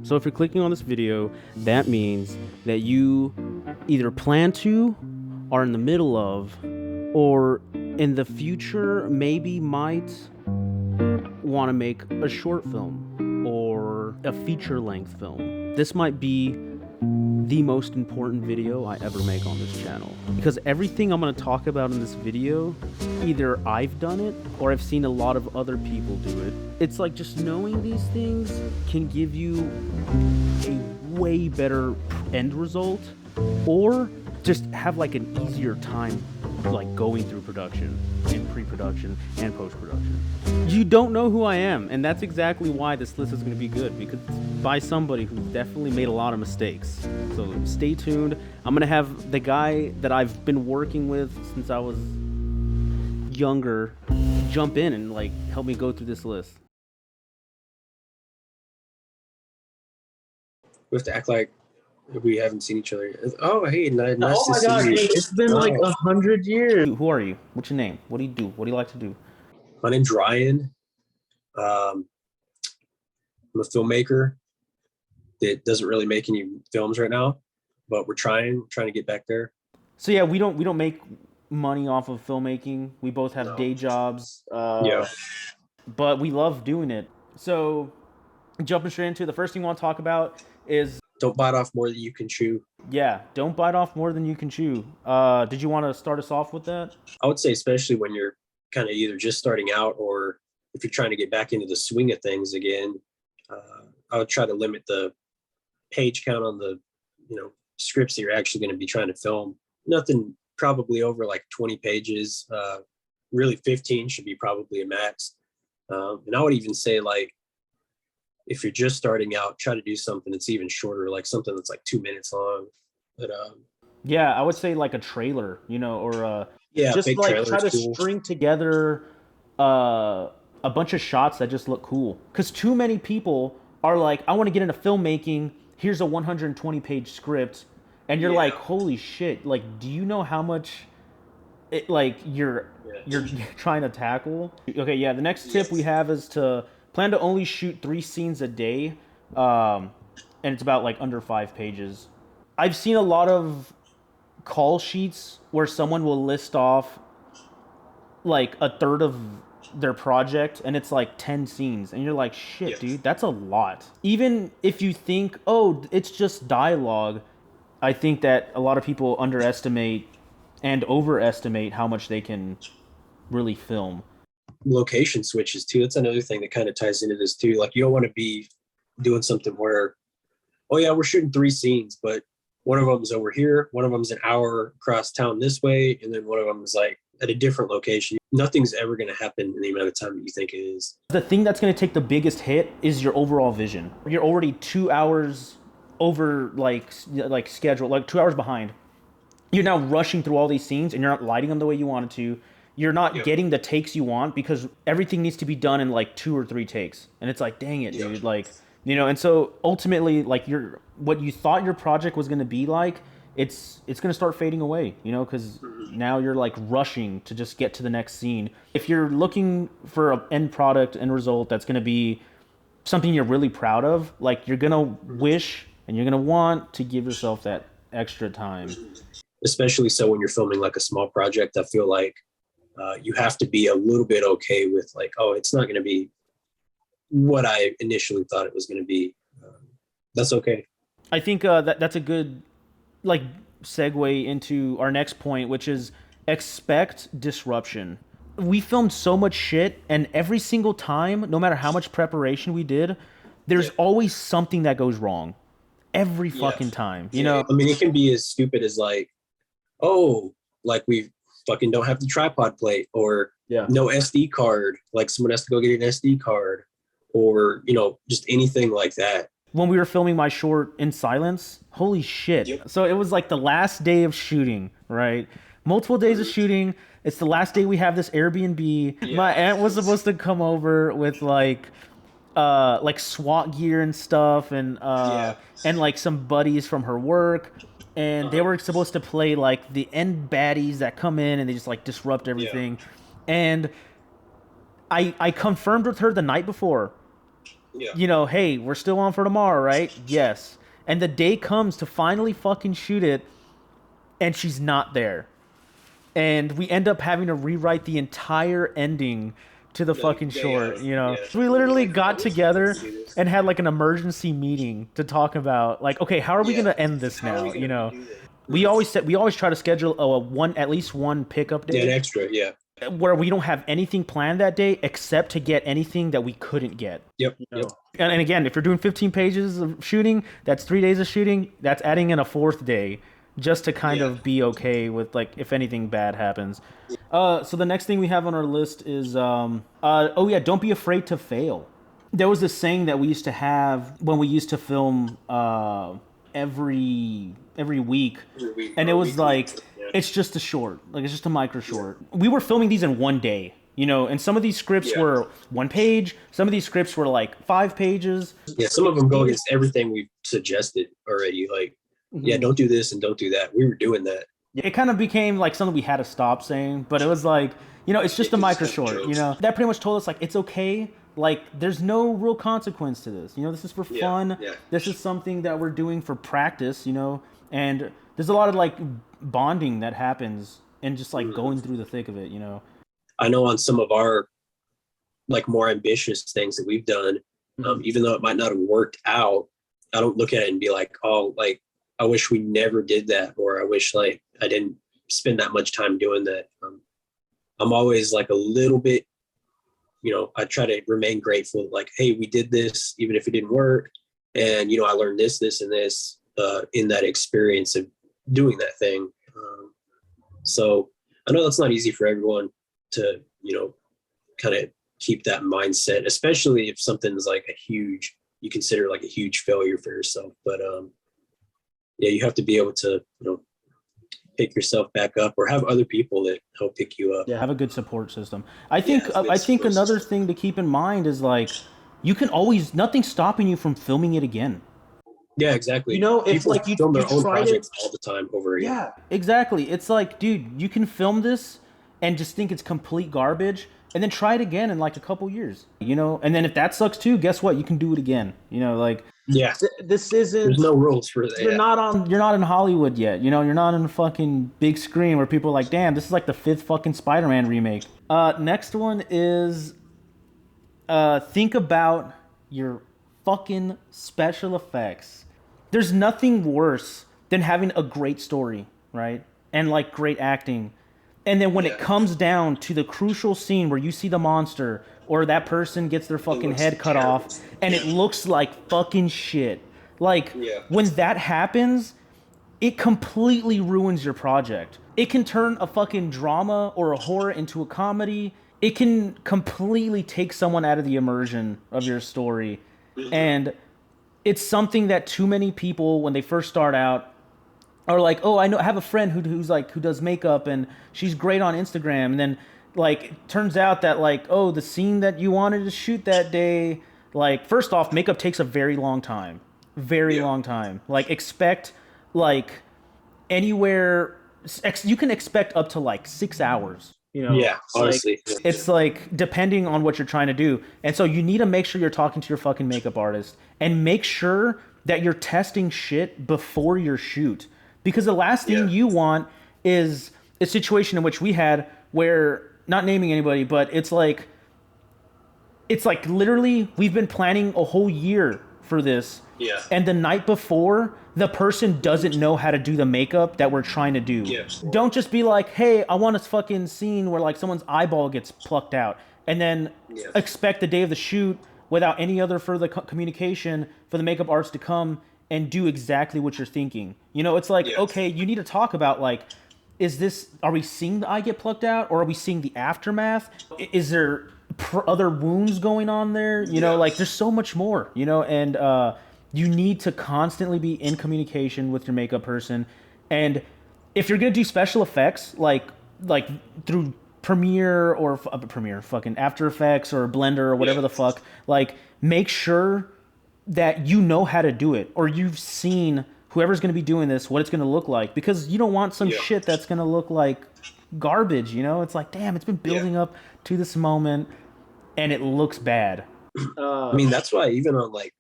So if you're clicking on this video, that means that you either plan to, are in the middle of, or in the future maybe might want to make a short film or a feature-length film. This might be the most important video I ever make on this channel, because everything I'm going to talk about in this video, either I've done it or I've seen a lot of other people do it. It's like just knowing these things can give you a way better end result, or just have like an easier time like going through production and pre-production and post-production. You don't know who I am, and that's exactly why this list is going to be good, because it's by somebody who's definitely made a lot of mistakes. So stay tuned. I'm going to have the guy that I've been working with since I was younger jump in and like help me go through this list. We have to act like we haven't seen each other. Oh, hey, nice Oh to my God, see you. it's been like 100 years. Who are you? What's your name? What do you do? What do you like to do? My name's Ryan. I'm a filmmaker that doesn't really make any films right now, but we're trying to get back there. So yeah, we don't make money off of filmmaking. We both have day jobs. Yeah. But we love doing it. So jumping straight into the first thing I want to talk about is, Don't bite off more than you can chew. yeah, don't bite off more than you can chew. Did you want to start us off with that? I would say especially when you're kind of either just starting out or if you're trying to get back into the swing of things again, I would try to limit the page count on the scripts that you're actually going to be trying to film. Nothing probably over like 20 pages. Really 15 should be probably a max. And I would even say, like, if you're just starting out, try to do something that's even shorter, like something that's like 2 minutes long. But yeah, I would say like a trailer, or yeah, just big like try to cool. string together a bunch of shots that just look cool. Because too many people are like, I want to get into filmmaking. Here's a 120-page script, and you're like, holy shit! Like, do you know how much it you're trying to tackle? Okay, yeah. The next tip we have is to plan to only shoot 3 scenes a day, and it's about like under 5 pages. I've seen a lot of call sheets where someone will list off like a third of their project and it's like 10 scenes, and you're like, shit, dude, that's a lot. Even if you think, oh, it's just dialogue, I think that a lot of people underestimate and overestimate how much they can really film. Location switches too. That's another thing that kind of ties into this too. Like, you don't want to be doing something where, oh yeah, we're shooting 3 scenes, but one of them's over here, one of them's an hour across town this way, and then one of them is like at a different location. Nothing's ever going to happen in the amount of time that you think it is. The thing that's going to take the biggest hit is your overall vision. You're already 2 hours over like schedule, like 2 hours behind. You're now rushing through all these scenes and you're not lighting them the way you wanted to. You're not getting the takes you want because everything needs to be done in like 2 or 3 takes. And it's like, dang it, dude. Like, and so ultimately, like, what you thought your project was going to be like, it's going to start fading away, because now you're like rushing to just get to the next scene. If you're looking for an end product, end result that's going to be something you're really proud of, like, you're going to wish and you're going to want to give yourself that extra time. Especially so when you're filming like a small project, I feel like you have to be a little bit okay with like, oh, it's not going to be what I initially thought it was going to be. That's okay. I think that's a good like segue into our next point, which is expect disruption. We filmed so much shit, and every single time, no matter how much preparation we did, there's always something that goes wrong. Every fucking time, I mean, it can be as stupid as like, oh, like we fucking don't have the tripod plate, or no SD card, like someone has to go get an SD card, or just anything like that. When we were filming my short In Silence, holy shit. So it was like the last day of shooting, right? Multiple days of shooting. It's the last day we have this Airbnb. My aunt was supposed to come over with like SWAT gear and stuff, and like some buddies from her work. And they were supposed to play like the end baddies that come in and they just like disrupt everything. And I confirmed with her the night before. Yeah. you know, hey, we're still on for tomorrow, right? Yes. And the day comes to finally fucking shoot it, and she's not there. And we end up having to rewrite the entire ending to the fucking Day short, of, you know. yeah. We literally Like, got oh, together let's do this. and had like an emergency meeting to talk about like, okay, how are we gonna end this How are now? we gonna You know, do that? we always try to schedule at least one pickup Yeah, an day extra, yeah. where we don't have anything planned that day except to get anything that we couldn't get. Yep. You know? And again, if you're doing 15 pages of shooting, that's 3 days of shooting. That's adding in a fourth day just to kind of be okay with like if anything bad happens. So the next thing we have on our list is oh yeah, don't be afraid to fail. There was this saying that we used to have when we used to film every week, and it was like it's just a short, like it's just a micro short. We were filming these in one day, you know, and some of these scripts were 1 page, some of these scripts were like 5 pages. Yeah, some of them go against everything we've suggested already. Like, yeah, don't do this and don't do that. We were doing that. It kind of became like something we had to stop saying, but it was like, you know, it's just a micro short, you know. That pretty much told us like it's okay. Like there's no real consequence to this. You know, this is for fun. Yeah. This is something that we're doing for practice, you know. And there's a lot of like bonding that happens and just like going through the thick of it, you know. I know on some of our like more ambitious things that we've done, even though it might not have worked out, I don't look at it and be like, oh, like I wish we never did that, or I wish like I didn't spend that much time doing that. I'm always like a little bit, you know, I try to remain grateful. Like, hey, we did this, even if it didn't work, and you know, I learned this, and this in that experience of doing that thing. So I know that's not easy for everyone to, you know, kind of keep that mindset, especially if something's like you consider like a huge failure for yourself. But yeah, you have to be able to, you know, pick yourself back up or have other people that help pick you up. Yeah, have a good support system. I think another thing to keep in mind is like you can always nothing's stopping you from filming it again. Yeah, exactly. You know, it's people like you film their own try projects all the time over again. Yeah. Exactly. It's like, dude, you can film this and just think it's complete garbage and then try it again in like a couple years, you know? And then if that sucks too, guess what? You can do it again. You know, like Yeah. This isn't. There's no rules for that. you're not in Hollywood yet, you know? You're not in a fucking big screen where people are like, "Damn, this is like the 5th fucking Spider-Man remake." Next one is think about your fucking special effects. There's nothing worse than having a great story, right? And like great acting. And then when it comes down to the crucial scene where you see the monster or that person gets their fucking head cut off and it looks like fucking shit. Like when that happens, it completely ruins your project. It can turn a fucking drama or a horror into a comedy. It can completely take someone out of the immersion of your story. And it's something that too many people, when they first start out, are like, oh, I have a friend who does makeup and she's great on Instagram. And then like it turns out that like, oh, the scene that you wanted to shoot that day, like first off, makeup takes a very long time. Very long time. Like expect like anywhere you can expect up to like 6 hours. You know, Yeah, honestly. like, it's like depending on what you're trying to do. And so you need to make sure you're talking to your fucking makeup artist and make sure that you're testing shit before your shoot. Because the last thing you want is a situation in which we had where, not naming anybody, but it's like literally we've been planning a whole year for this. Yeah. And the night before, the person doesn't know how to do the makeup that we're trying to do. Yeah. Don't just be like, hey, I want a fucking scene where like someone's eyeball gets plucked out, and then expect the day of the shoot without any other further communication for the makeup artist to come and do exactly what you're thinking. You know, it's like, okay, you need to talk about like, are we seeing the eye get plucked out, or are we seeing the aftermath? Is there other wounds going on there? You know, like there's so much more, you know, and you need to constantly be in communication with your makeup person. And if you're going to do special effects, like through Premiere or fucking After Effects or Blender or whatever the fuck, like make sure that you know how to do it, or you've seen whoever's going to be doing this, what it's going to look like, because you don't want some shit that's going to look like garbage, you know? It's like, damn, it's been building up to this moment and it looks bad. I mean, that's why even on like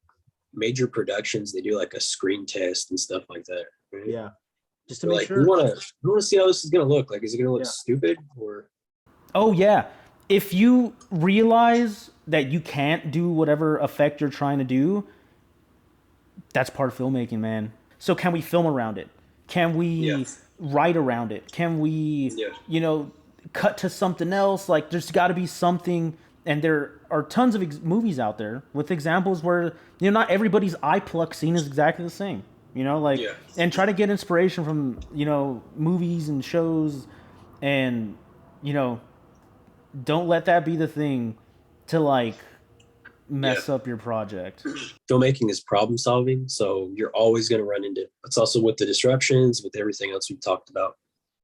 major productions, they do like a screen test and stuff like that. Right? yeah, just to They're make like, sure. we want to see how this is going to look. Like, is it going to look Yeah. stupid or? Oh yeah. If you realize that you can't do whatever effect you're trying to do, that's part of filmmaking, man. So can we film around it? Can we Yeah. write around it? Can we, Yeah. cut to something else? Like, there's got to be something. And there are tons of movies out there with examples where, not everybody's eye pluck scene is exactly the same. Yeah. And try to get inspiration from, movies and shows, and, don't let that be the thing to like mess up your project. Filmmaking is problem solving, so you're always going to run into. It's also with the disruptions, with everything else we've talked about.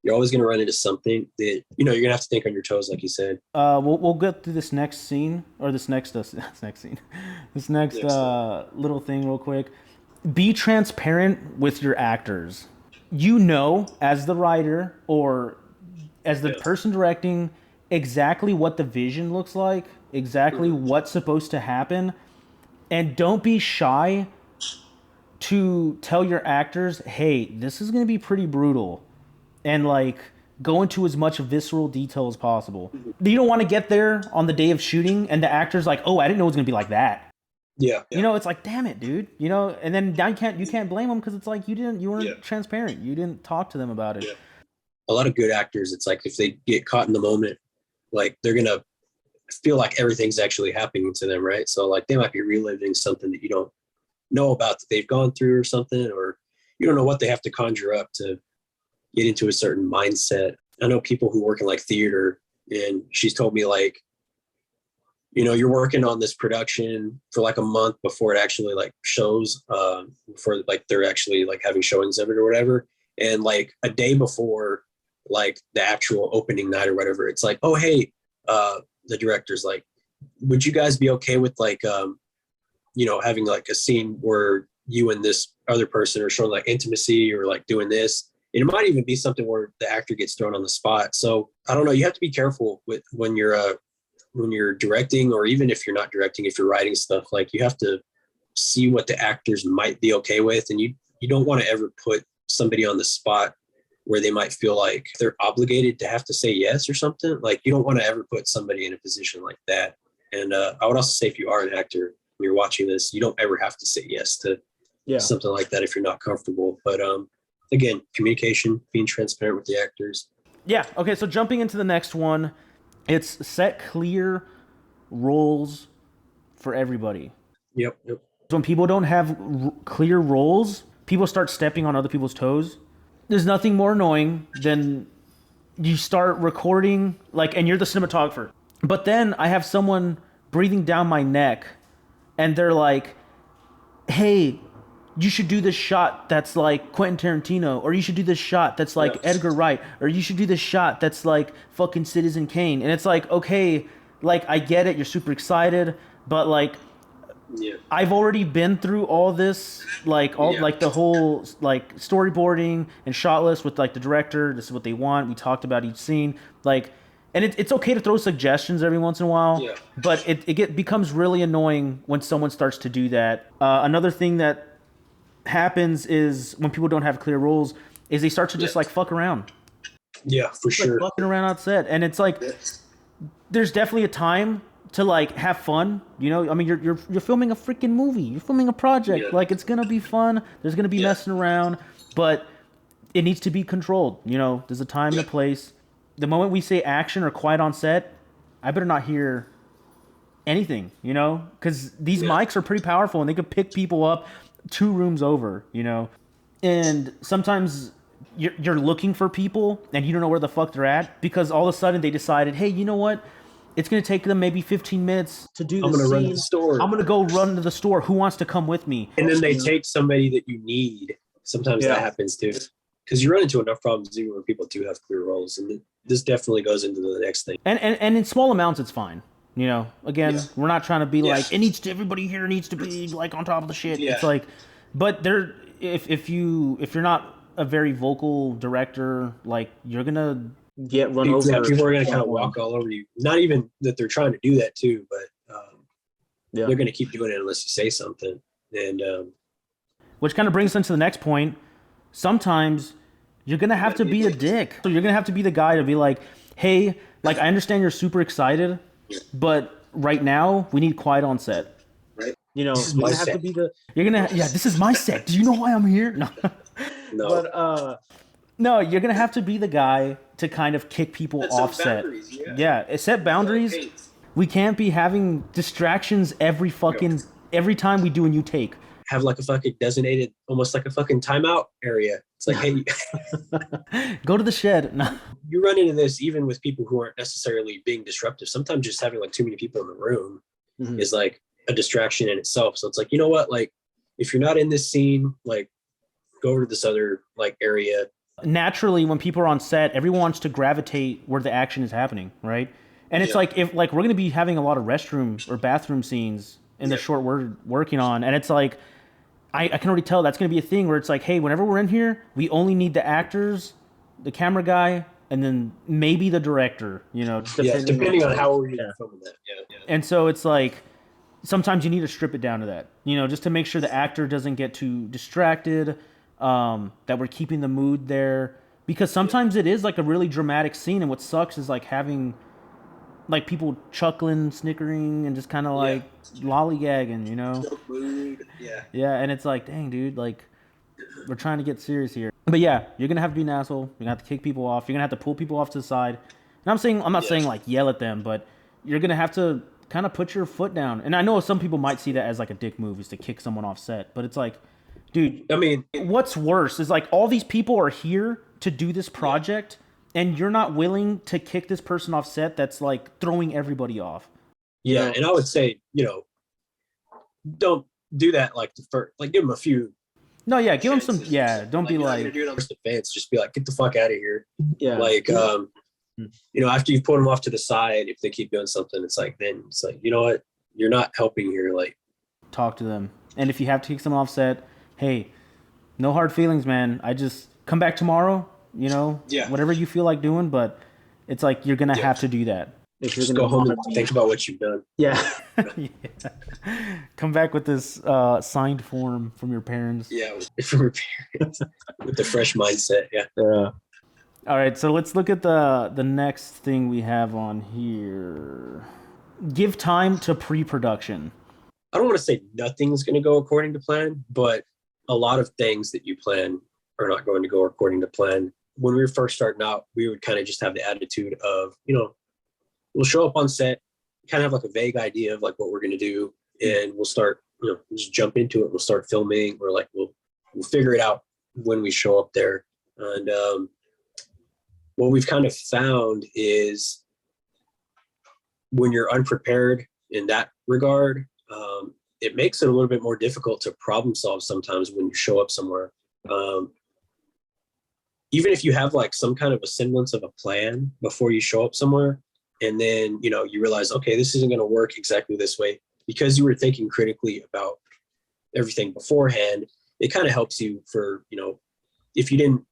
You're always going to run into something that you're going to have to think on your toes, like you said. We'll get through this next scene or this next scene, this next little thing real quick. Be transparent with your actors. As the writer or as the person directing, exactly what the vision looks like, exactly what's supposed to happen, and don't be shy to tell your actors, hey, this is going to be pretty brutal, and like go into as much visceral detail as possible. You don't want to get there on the day of shooting and the actor's like, oh, I didn't know it was going to be like that. Yeah. It's like, damn it, dude. And then now you can't blame them because it's like you weren't transparent. You didn't talk to them about it. Yeah. A lot of good actors, it's like if they get caught in the moment, like they're going to feel like everything's actually happening to them, right? So like they might be reliving something that you don't know about that they've gone through or something, or you don't know what they have to conjure up to get into a certain mindset. I know people who work in like theater, and she's told me like, you're working on this production for like a month before it actually like shows, before like they're actually like having showings of it or whatever. And like a day before like the actual opening night or whatever, it's like, oh, hey, the director's like, would you guys be okay with like, having like a scene where you and this other person are showing like intimacy or like doing this? And it might even be something where the actor gets thrown on the spot. So I don't know. You have to be careful with when you're directing, or even if you're not directing, if you're writing stuff, like you have to see what the actors might be okay with. And you don't want to ever put somebody on the spot where they might feel like they're obligated to have to say yes or something. Like you don't want to ever put somebody in a position like that. And I would also say if you are an actor, when you're watching this, you don't ever have to say yes to something like that if you're not comfortable. But again, communication, being transparent with the actors. Yeah. Okay. So jumping into the next one, it's set clear roles for everybody. Yep. So when people don't have clear roles, people start stepping on other people's toes. There's nothing more annoying than you start recording, like, and you're the cinematographer. But then I have someone breathing down my neck, and they're like, hey, you should do this shot that's like Quentin Tarantino, or you should do this shot that's like Edgar Wright, or you should do this shot that's like fucking Citizen Kane. And it's like, okay, like I get it, you're super excited, but like I've already been through all this, like like the whole like storyboarding and shot list with like the director. This is what they want. We talked about each scene, like, and it's okay to throw suggestions every once in a while, but it becomes really annoying when someone starts to do that. Another thing that happens is when people don't have clear rules is they start to just like fuck around. Yeah, for sure. Like fucking around on set, and it's like there's definitely a time to like have fun. I mean, you're filming a freaking movie. You're filming a project. Like it's gonna be fun. There's gonna be messing around, but it needs to be controlled. There's a time and a place. The moment we say action or quiet on set, I better not hear anything. Because these mics are pretty powerful and they could pick people up 2 rooms over. And sometimes you're looking for people and you don't know where the fuck they're at because all of a sudden they decided, hey, you know what? It's going to take them maybe 15 minutes to do the scene. I'm going to run to the store. I'm going to go run to the store. Who wants to come with me? And then they take somebody that you need. Sometimes that happens too. Because you run into enough problems even where people do have clear roles. And this definitely goes into the next thing. And in small amounts, it's fine. Again, we're not trying to be like, everybody here needs to be like on top of the shit. It's like, but if you're not a very vocal director, like you're going to get run over. Yeah, people are going to kind of walk all over you. Not even that they're trying to do that too, but Yeah. they're going to keep doing it unless you say something. And Which kind of brings us to the next point. Sometimes you're going to have to be a dick. So you're going to have to be the guy to be like, hey, like, I understand you're super excited, but right now we need quiet on set. You know, This is you're my gonna have to set. be the Yeah, this is my set. Do you know why I'm here? No. no, but No, you're going to have to be the guy to kind of kick people off set. Yeah, set boundaries. We can't be having distractions every time we do a new take. have like a fucking designated, almost like a fucking timeout area. It's like, hey, Go to the shed. No. you run into this even with people who aren't necessarily being disruptive. Sometimes just having like too many people in the room Mhm. is like a distraction in itself. So it's like, you know what? Like, if you're not in this scene, like, go over to this other like area. Naturally, when people are on set, everyone wants to gravitate where the action is happening, right? And it's like, if like we're going to be having a lot of restroom or bathroom scenes in the short we're working on, and it's like, I can already tell that's going to be a thing where it's like, hey, whenever we're in here, we only need the actors, the camera guy, and then maybe the director, you know. Depending on how we're filming that. Yeah. And so it's like, sometimes you need to strip it down to that, you know, just to make sure the actor doesn't get too distracted, that we're keeping the mood there. Because sometimes it is like a really dramatic scene, and what sucks is like having like people chuckling, snickering, and just kind of like lollygagging, you know? Mood. Yeah, and it's like, dang, dude, like, we're trying to get serious here. But yeah, you're gonna have to be an asshole. You're gonna have to kick people off. You're gonna have to pull people off to the side. And I'm not saying like yell at them, but you're gonna have to kind of put your foot down. And I know some people might see that as like a dick move, is to kick someone off set. But it's like, dude, I mean, what's worse is like all these people are here to do this project, and you're not willing to kick this person off set that's like throwing everybody off. yeah. And I would say, you know, don't do that. Like the first, like give them a few. No, yeah, give them some. Yeah, don't be like. Do it on first defense. Just be like, get the fuck out of here. yeah, Like, you know, after you've put them off to the side, if they keep doing something, it's like, then it's like, you know what, you're not helping here. Like, talk to them, and if you have to kick someone off set, hey, no hard feelings, man. I just come back tomorrow. You know, whatever you feel like doing, but it's like you're gonna have to do that. if you're just gonna go home and think about what you've done. yeah, Yeah. Come back with this signed form from your parents. Yeah, from your parents with the fresh mindset. Yeah. All right, so let's look at the next thing we have on here. Give time to pre-production. I don't want to say nothing's going to go according to plan, but a lot of things that you plan are not going to go according to plan. When we were first starting out, we would kind of just have the attitude of, you know, we'll show up on set, kind of have like a vague idea of like what we're going to do, and we'll start, you know, just jump into it. We'll start filming, or like we'll figure it out when we show up there. And what we've kind of found is when you're unprepared in that regard, it makes it a little bit more difficult to problem solve sometimes when you show up somewhere. Even if you have like some kind of a semblance of a plan before you show up somewhere, and then, you know, you realize, okay, this isn't going to work exactly this way, because you were thinking critically about everything beforehand, it kind of helps you for, you know, if you didn't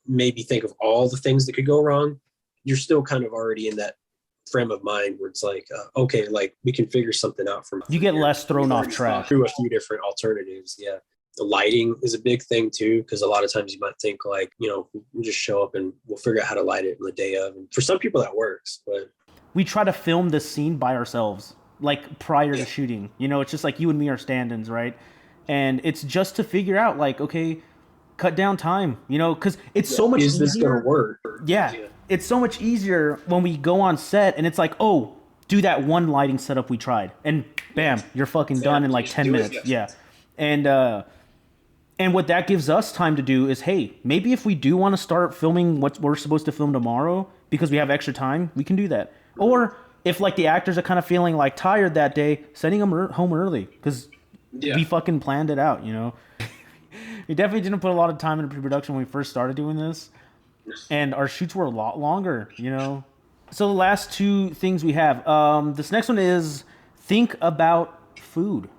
maybe think of all the things that could go wrong, you're still kind of already in that frame of mind where it's like, okay, like we can figure something out from You get less thrown off track. through a few different alternatives. Yeah. The lighting is a big thing too, because a lot of times you might think like, you know, we'll just show up and we'll figure out how to light it on the day of. And for some people that works, but We try to film this scene by ourselves, like prior to shooting. You know, it's just like you and me are stand-ins, right? And it's just to figure out like, okay, cut down time, you know, because it's so much is this easier. going to work? Yeah, it's so much easier when we go on set and it's like, oh, do that one lighting setup we tried, and bam, you're fucking done in like 10 minutes. Yeah, and what that gives us time to do is, hey, maybe if we do want to start filming what we're supposed to film tomorrow because we have extra time, we can do that. Or if like the actors are kind of feeling like tired that day, sending them home early because we fucking planned it out, you know. We definitely didn't put a lot of time into pre-production when we first started doing this, and our shoots were a lot longer, you know. So the last two things we have, this next one is think about food.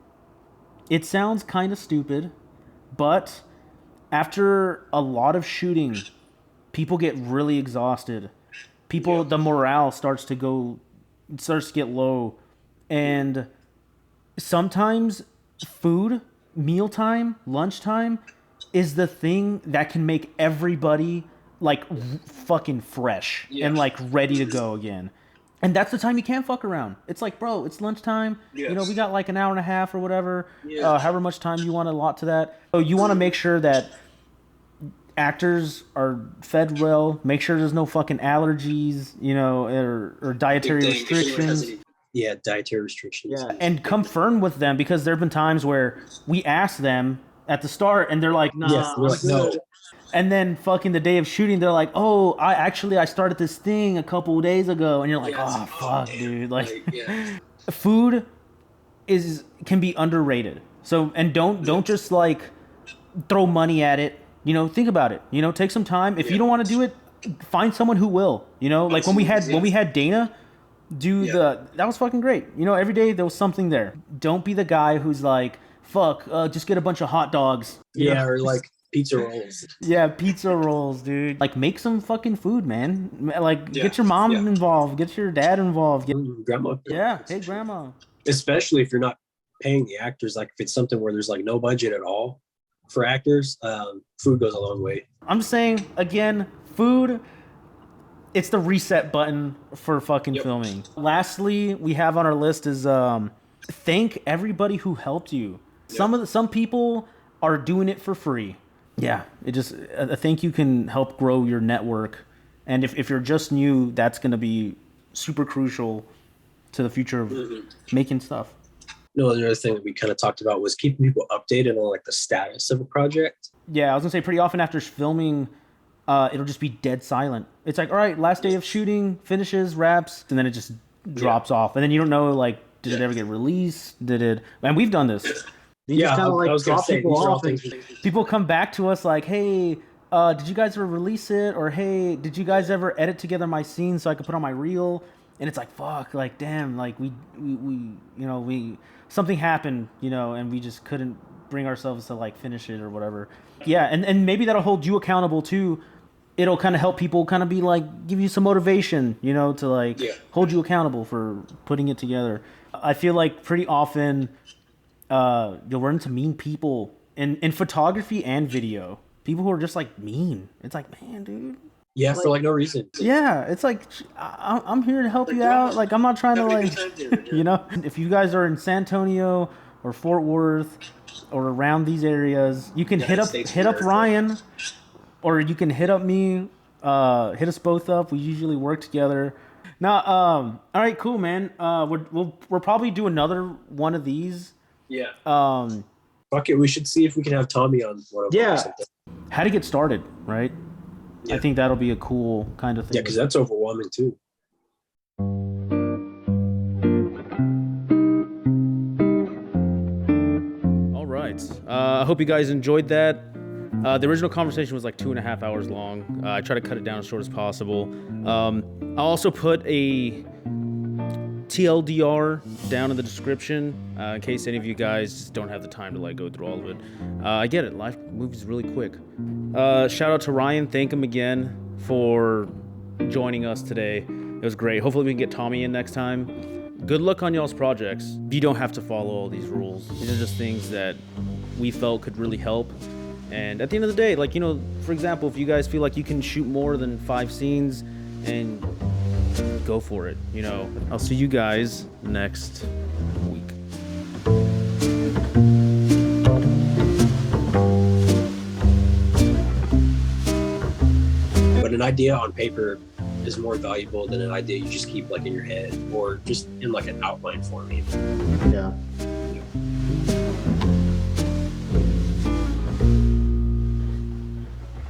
It sounds kind of stupid, but after a lot of shooting, people get really exhausted. The morale starts to get low, and sometimes food, mealtime, lunchtime is the thing that can make everybody like fucking fresh and like ready to go again. And that's the time you can't fuck around. It's like, bro, it's lunchtime. Yes. You know, we got like an hour and a half or whatever, Yeah. however much time you want to allot to that. So you want to make sure that actors are fed well, make sure there's no fucking allergies, you know, or dietary restrictions. Yeah, dietary restrictions. Yeah. And confirm with them, because there have been times where we ask them at the start and they're like, nah, Yes, we're like, no. and then fucking the day of shooting, they're like, oh, I started this thing a couple of days ago. And you're like, oh, fuck, dude. Like, food can be underrated. So, and don't just like throw money at it. You know, think about it. You know, take some time. If you don't want to do it, find someone who will. You know, like when we had Dana that was fucking great. You know, every day there was something there. Don't be the guy who's like, fuck, just get a bunch of hot dogs. Yeah, or like pizza rolls. Yeah, pizza rolls, dude. Like, make some fucking food, man. Like, get your mom involved. Get your dad involved. Grandma. Yeah, hey, grandma. Especially if you're not paying the actors. Like, if it's something where there's like no budget at all for actors, food goes a long way. I'm just saying, again, food, it's the reset button for fucking filming. Lastly, we have on our list is thank everybody who helped you. Some people are doing it for free. Yeah, it just a thank you can help grow your network, and if you're just new, that's going to be super crucial to the future of making stuff. No, another thing that we kind of talked about was keeping people updated on like the status of a project. Yeah, I was gonna say pretty often after filming, it'll just be dead silent. It's like, all right, last day of shooting, finishes, wraps, and then it just drops off, and then you don't know, like, did it ever get released? Did it? And we've done this. You just kind of like I was gonna drop say, people these are all off. And things. People come back to us like, hey, did you guys ever release it? Or hey, did you guys ever edit together my scene so I could put on my reel? And it's like, fuck, like, damn, like we you know, something happened, you know, and we just couldn't bring ourselves to like finish it or whatever. Yeah, and maybe that'll hold you accountable too. It'll kind of help people kind of be like, give you some motivation, you know, to like hold you accountable for putting it together. I feel like pretty often you'll run into mean people in photography and video. People who are just like mean. It's like, man, dude. Yeah, for like no reason. Yeah, it's like, I'm here to help you out. Like, I'm not trying to like, you know. If you guys are in San Antonio or Fort Worth or around these areas, you can hit up Ryan, or you can hit up me. Hit us both up. We usually work together. Now, all right, cool, man. We'll probably do another one of these. Yeah. Fuck it, we should see if we can have Tommy on one of them. Yeah. Or something. How to get started, right? Yeah. I think that'll be a cool kind of thing. Yeah, because that's overwhelming too. All right. I hope you guys enjoyed that. The original conversation was like 2.5 hours long. I try to cut it down as short as possible. I'll also put a TLDR down in the description in case any of you guys just don't have the time to like go through all of it. I get it. Life moves really quick. Shout out to Ryan. Thank him again for joining us today. It was great. Hopefully we can get Tommy in next time. Good luck on y'all's projects. You don't have to follow all these rules. These are just things that we felt could really help. And at the end of the day, like, you know, for example, if you guys feel like you can shoot more than 5 scenes, and go for it, you know. I'll see you guys next week. But an idea on paper is more valuable than an idea you just keep like in your head or just in like an outline form. Yeah.